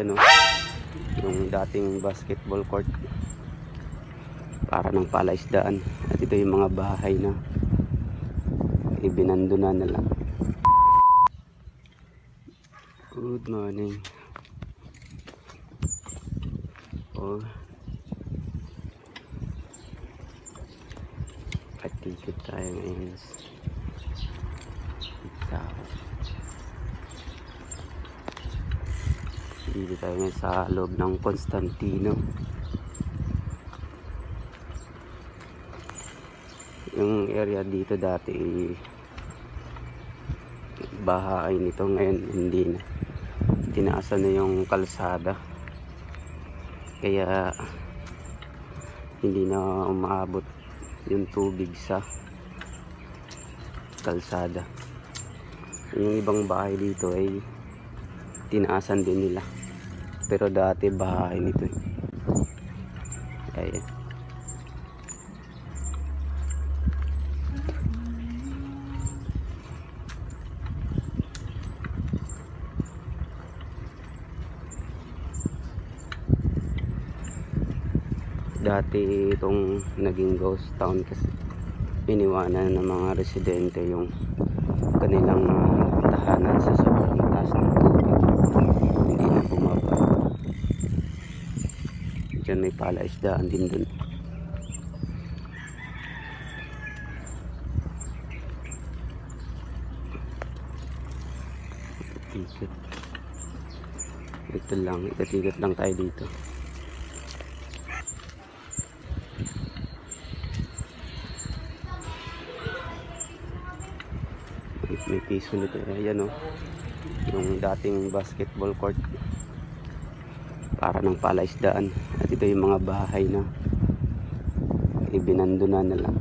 Yan, yung dating basketball court para ng palaisdaan. At ito yung mga bahay na ibinandona na lang. Good morning. Patikit tayo ngayon dito tayo ngayon sa loob ng Constantino. Yung area dito dati bahay nito, ngayon hindi na, tinaasan na yung kalsada kaya hindi na umaabot yung tubig sa kalsada. Yung ibang bahay dito ay tinaasan din nila, pero dati bahay nito ayan. Dati itong naging ghost town kasi iniwanan ng mga residente yung kanilang tahanan sa sobrang taas ng tubig, hindi na bumaba. Diyan may palaisdaan din dun. Ikot lang tayo dito. May piso nito. Ayan, yung dating basketball court para ng palaisdaan. At ito yung mga bahay na ibinandona na lang.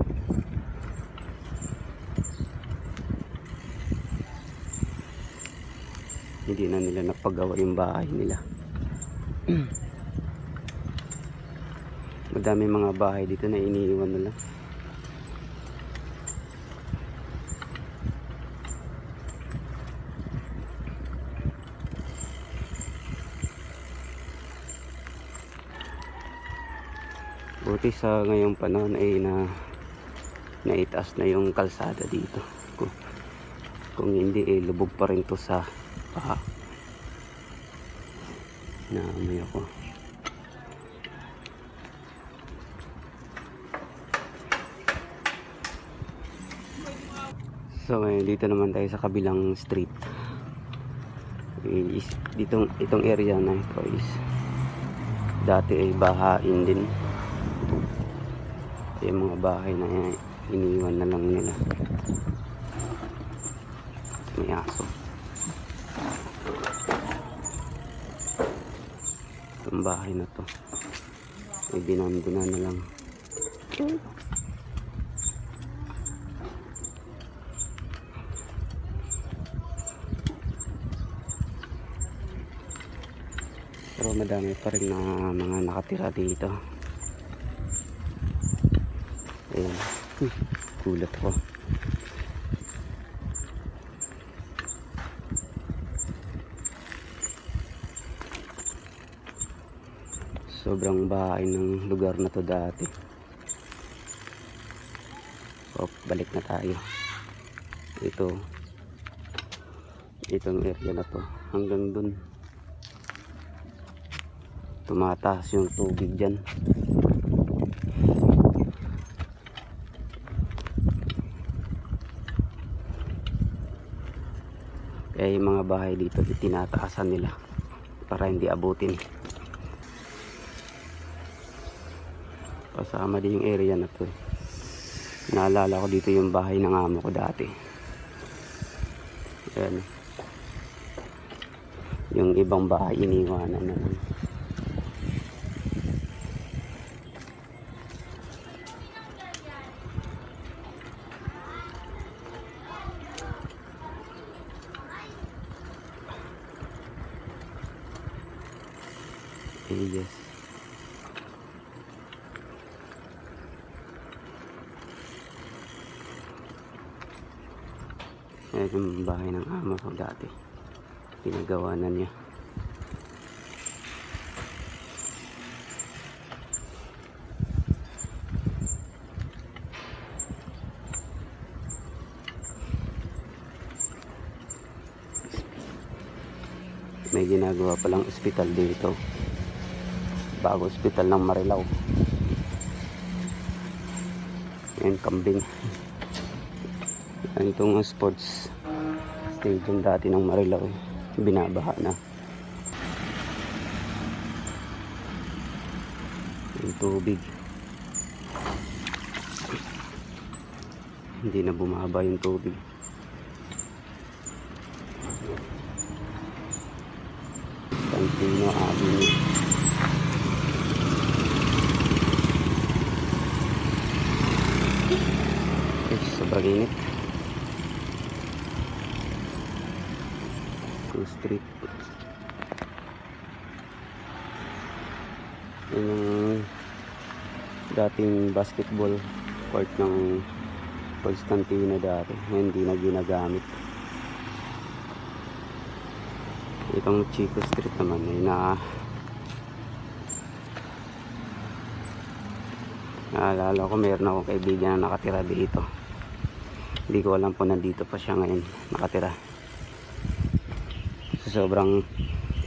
Hindi na nila napagawa yung bahay nila. Madami mga bahay dito na iniiwan na lang. Buti sa ngayong panahon ay naitaas na yung kalsada dito. Kung hindi lubog pa rin to sa paha. Naamoy ako. So ngayon dito naman tayo sa kabilang street. Itong area na ito is dati ay bahain din. Yung mga bahay na iniwan na lang nila. May aso. Itong bahay na to ay binandona na lang. Pero madami pa rin na mga nakatira dito. Ayan. Gulat ko. Sobrang bahay ng lugar na to dati. Balik na tayo. Itong area na to hanggang dun tumataas yung tubig dyan. Kaya yung mga bahay dito tinataasan nila para hindi abutin. Kasama din yung area na to. Naalala ko dito yung bahay ng amo ko dati. Ayan. Yung ibang bahay iniwanan na lang. Yes. Ayan yung bahay ng amo ko dati. Pinagawa na niya. may ginagawa palang ospital dito, bago ospital ng Marilao. Yan, kambing. Yan, itong sports stadium dati ng Marilao, binabaha na yung tubig, hindi na bumaba yung tubig. Constantino Avenue. Sobrang init. 2 Street. Yun yung dating basketball court ng Constantino dati, hindi na ginagamit. Itong Chico Street naman ay naalala ko, meron akong kaibigan na nakatira dito. Hindi ko alam po nandito pa siya ngayon nakatira. So, sobrang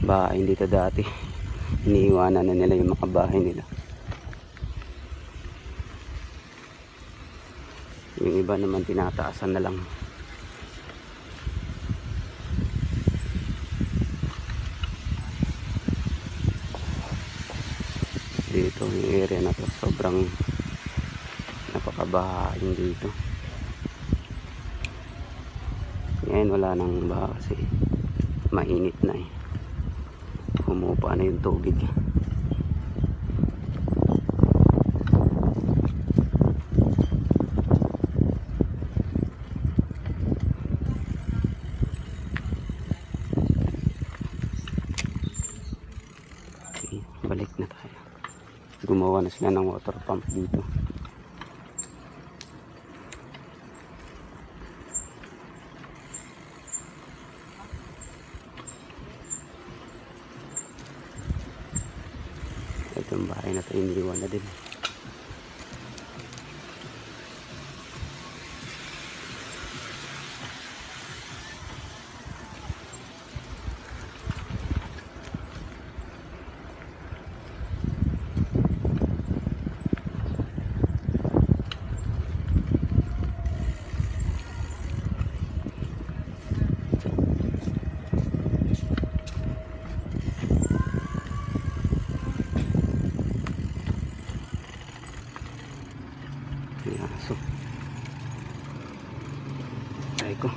bahay dito dati, iniiwanan na nila yung mga bahay nila. Yung iba naman tinataasan na lang. Dito yung area na to, sobrang napakabahain dito. Ngayon wala nang baha kasi mainit na eh, humupa na yung tubig. Okay, balik na tayo. Gumawa na sila ng water pump dito. Itong bahay na ito, iniwan na din. Aso. Ay ko.